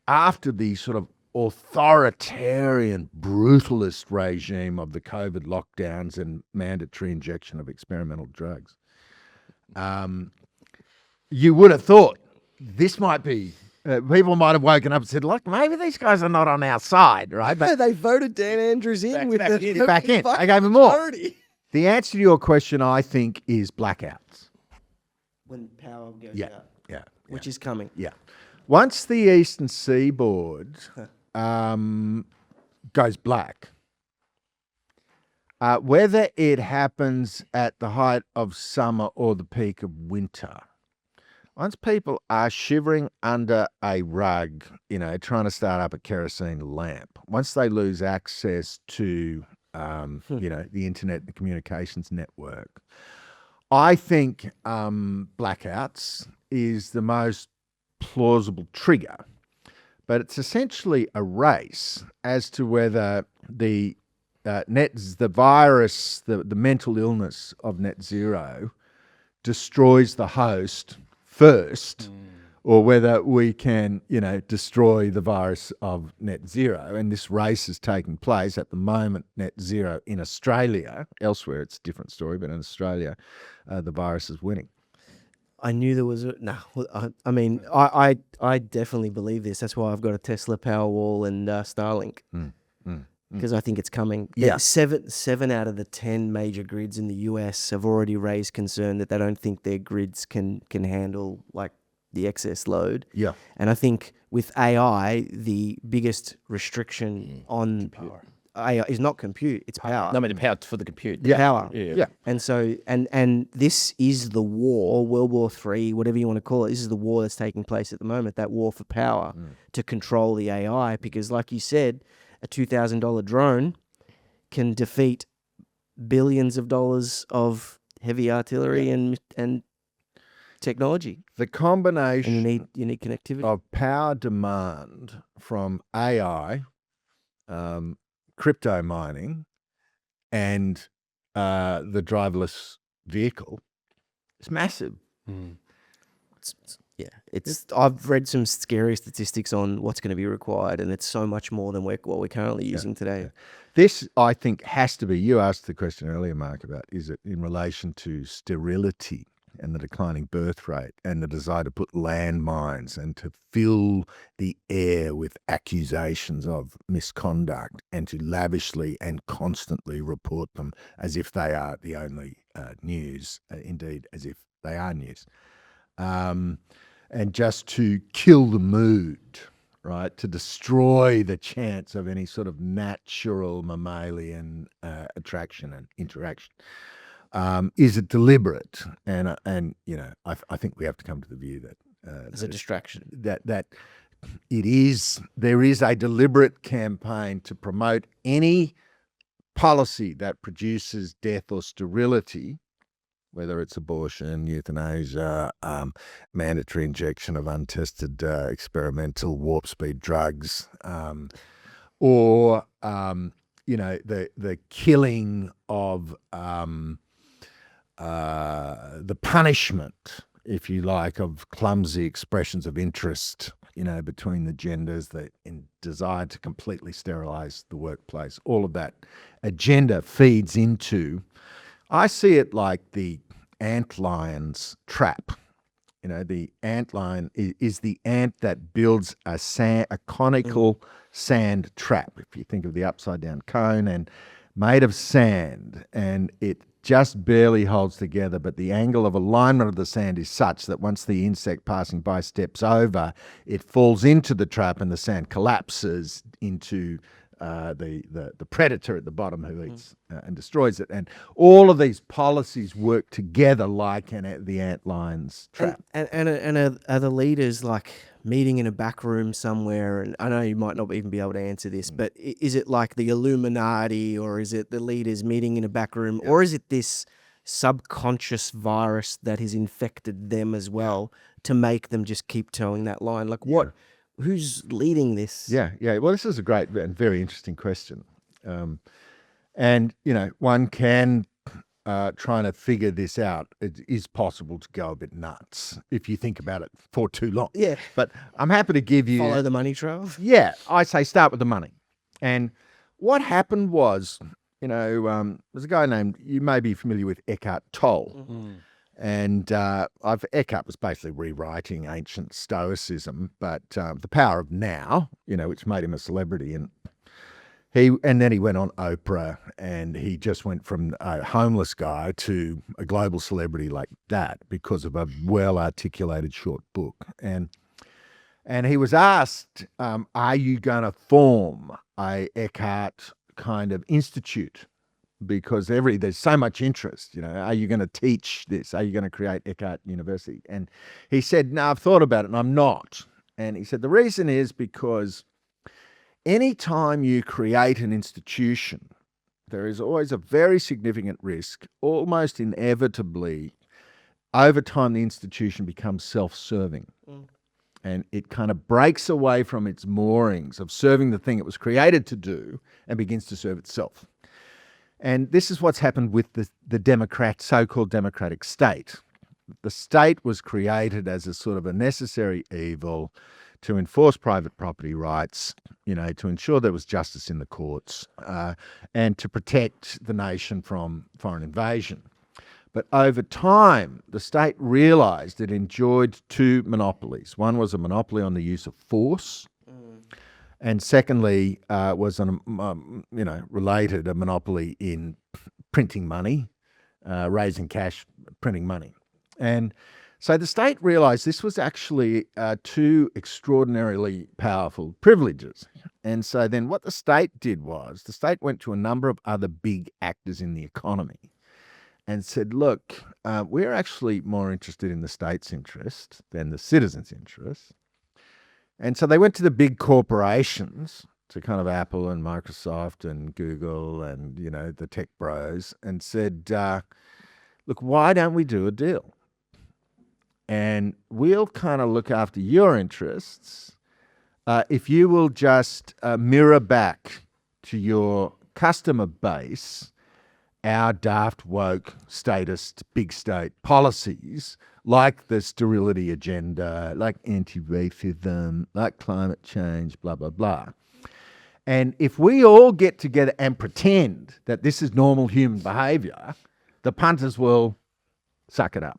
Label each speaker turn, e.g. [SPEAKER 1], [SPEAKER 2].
[SPEAKER 1] after the sort of authoritarian, brutalist regime of the COVID lockdowns and mandatory injection of experimental drugs, you would have thought this might be, people might have woken up and said, look, maybe these guys are not on our side, right?
[SPEAKER 2] But they voted Dan Andrews in with the
[SPEAKER 1] back in. I gave him more. The answer to your question, I think, is blackouts.
[SPEAKER 2] When power goes out.
[SPEAKER 1] Yeah.
[SPEAKER 2] Which is coming.
[SPEAKER 1] Yeah. Once the eastern seaboard goes black, whether it happens at the height of summer or the peak of winter, once people are shivering under a rug, trying to start up a kerosene lamp, once they lose access to, the internet and communications network, I think blackouts is the most plausible trigger. But it's essentially a race as to whether the virus, the mental illness of net zero, destroys the host first, or whether we can, destroy the virus of net zero. And this race is taking place at the moment. Net zero in Australia, elsewhere it's a different story, but in Australia, the virus is winning.
[SPEAKER 2] I knew there was I definitely believe this. That's why I've got a Tesla Powerwall and Starlink. Because I think it's coming.
[SPEAKER 1] Yeah.
[SPEAKER 2] 7 out of the 10 major grids in the US have already raised concern that they don't think their grids can handle like the excess load.
[SPEAKER 1] Yeah.
[SPEAKER 2] And I think with AI, the biggest restriction on AI is not compute, it's power.
[SPEAKER 3] No, I mean the power for the compute.
[SPEAKER 2] Power.
[SPEAKER 1] Yeah.
[SPEAKER 2] And so, and this is the war, World War III, whatever you want to call it. This is the war that's taking place at the moment, that war for power to control the AI. Because like you said, a $2,000 drone can defeat billions of dollars of heavy artillery and technology.
[SPEAKER 1] The combination
[SPEAKER 2] And you need connectivity.
[SPEAKER 1] of power demand from AI, crypto mining, and the driverless vehicle is massive.
[SPEAKER 2] I've read some scary statistics on what's going to be required, and it's so much more than what we're currently using today.
[SPEAKER 1] This, I think, has to be, you asked the question earlier, Mark, about is it in relation to sterility and the declining birth rate and the desire to put landmines and to fill the air with accusations of misconduct and to lavishly and constantly report them as if they are the only news, indeed, as if they are news. And just to kill the mood, right, to destroy the chance of any sort of natural mammalian attraction and interaction. Is it deliberate? And I think we have to come to the view that
[SPEAKER 2] As a distraction.
[SPEAKER 1] That it is. There is a deliberate campaign to promote any policy that produces death or sterility, whether it's abortion, euthanasia, mandatory injection of untested experimental warp speed drugs, or the killing of the punishment, if you like, of clumsy expressions of interest, between the genders, the desire to completely sterilize the workplace. All of that agenda feeds into, I see it like the antlion's trap. The antlion is the ant that builds a conical sand trap. If you think of the upside down cone and made of sand, and it just barely holds together, but the angle of alignment of the sand is such that once the insect passing by steps over, it falls into the trap and the sand collapses into the predator at the bottom who eats and destroys it. And all of these policies work together like the antlion's trap.
[SPEAKER 2] And are the leaders like meeting in a back room somewhere? And I know you might not even be able to answer this, but is it like the Illuminati, or is it the leaders meeting in a back room, or is it this subconscious virus that has infected them as well to make them just keep towing that line? Like what? Who's leading this?
[SPEAKER 1] Yeah. Well, this is a great and very interesting question. And, one can trying to figure this out, it is possible to go a bit nuts if you think about it for too long.
[SPEAKER 2] Yeah.
[SPEAKER 1] But I'm happy to give you...
[SPEAKER 2] Follow the money trail.
[SPEAKER 1] Yeah, I say start with the money. And what happened was, there's a guy named, you may be familiar with Eckhart Tolle. And Eckhart was basically rewriting ancient Stoicism, but the power of now, which made him a celebrity. And then he went on Oprah, and he just went from a homeless guy to a global celebrity like that because of a well-articulated short book. And he was asked, are you going to form a Eckhart kind of institute? Because there's so much interest, are you going to teach this? Are you going to create Eckhart University? And he said, no, I've thought about it and I'm not. And he said, the reason is because anytime you create an institution, there is always a very significant risk, almost inevitably, over time the institution becomes self-serving. And it kind of breaks away from its moorings of serving the thing it was created to do and begins to serve itself. And this is what's happened with the so-called democratic state. The state was created as a sort of a necessary evil to enforce private property rights, to ensure there was justice in the courts, and to protect the nation from foreign invasion. But over time, the state realised it enjoyed two monopolies. One was a monopoly on the use of force, and secondly was related, a monopoly in printing money, raising cash, printing money. And so the state realised this was actually two extraordinarily powerful privileges. And so then what the state did was the state went to a number of other big actors in the economy and said, look, we're actually more interested in the state's interest than the citizens' interest. And so they went to the big corporations, to kind of Apple and Microsoft and Google and, the tech bros, and said, look, why don't we do a deal? And we'll kind of look after your interests if you will just mirror back to your customer base our daft, woke, statist, big state policies, like the sterility agenda, like anti-racism, like climate change, blah, blah, blah. And if we all get together and pretend that this is normal human behaviour, the punters will suck it up.